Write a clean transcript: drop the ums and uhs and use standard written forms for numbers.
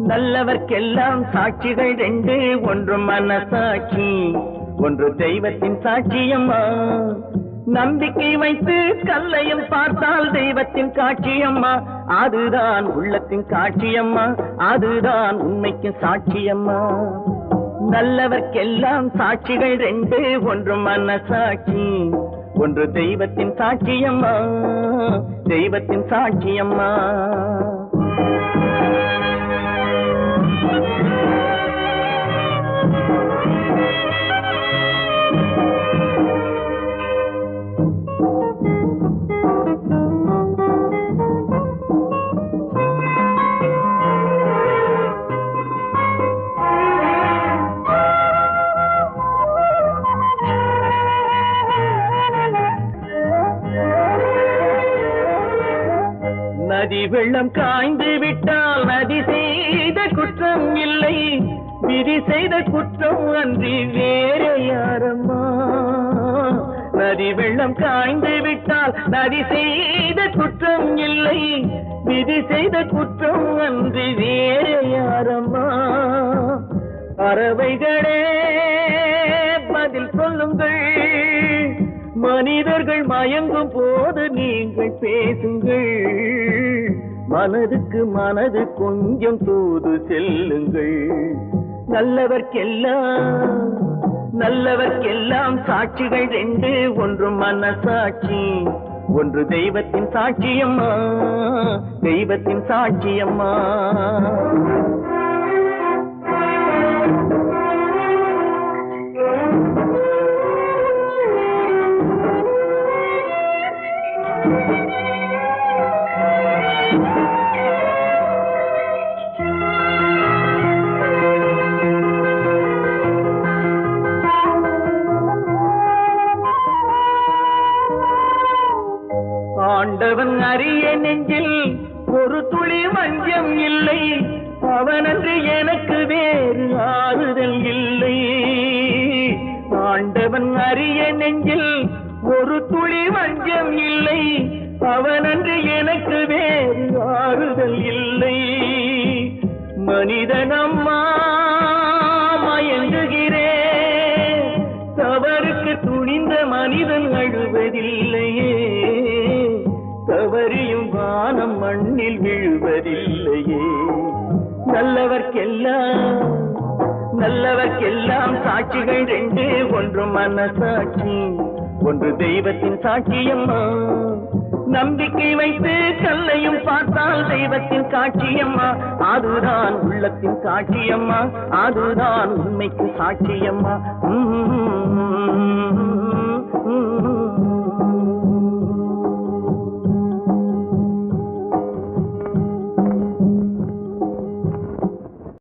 நல்லவர்க்கெல்லாம் சாட்சிகள் ரெண்டு, ஒன்று மனசாட்சி, ஒன்று தெய்வத்தின் சாட்சியம்மா. நம்பிக்கை வைத்து கல்லையும் பார்த்தால் தெய்வத்தின் காட்சியம்மா. அதுதான் உள்ளத்தின் காட்சியம்மா, அதுதான் உண்மைக்கு சாட்சியம்மா. நல்லவர்க்கெல்லாம் சாட்சிகள் ரெண்டு, ஒன்று மனசாட்சி, ஒன்று தெய்வத்தின் சாட்சியம்மா, தெய்வத்தின் சாட்சியம்மா. நதி வெள்ளம் காய்ந்து விட்டால் நதி செய்த குற்றம் இல்லை, விதி செய்த குற்றம் அன்றி வேற யாரம்மா. நதி வெள்ளம் காய்ந்து விட்டால் நதி செய்த குற்றம் இல்லை, விதி செய்த குற்றம் அன்றி வேற யாரம்மா. பறவைகளே பதில் சொல்லுங்கள், மனிதர்கள் மயங்கும் போது நீங்கள் பேசுங்கள். மனதுக்கு மனது கொஞ்சம் தூது செல்லுங்கள். நல்லவர்க்கெல்லாம் சாட்சிகள் ரெண்டு, ஒன்று மனசாட்சி, ஒன்று தெய்வத்தின் சாட்சியம்மா, தெய்வத்தின் சாட்சியம்மா. ஆண்டவன் அறிய நெஞ்சில் ஒரு துளி வஞ்சம் இல்லை, அவனன்று எனக்கு வேறு ஆறுதல் இல்லை. ஆண்டவன் அறிய நெஞ்சில் ஒரு துளி வஞ்சம் இல்லை, அவனன்று எனக்கு வேறு ஆறுதல் இல்லை. மனிதனம்மா மயங்குகிறேன், தவறுக்கு துணிந்த மனிதன் அழுவதில்லையே, தவறியும் வானம் மண்ணில் விழுவதில்லையே. நல்லவர்க்கெல்லாம் சாட்சிகள் ரெண்டு, ஒன்று மனசாட்சி, ஒன்று தெய்வத்தின் சாட்சியம்மா. நம்பிக்கை வைத்து கல்லையும் பார்த்தால் தெய்வத்தின் காட்சியம்மா, அதுதான் உள்ளத்தின் காட்சியம்மா, அதுதான் உண்மைக்கு சாட்சியம்மா.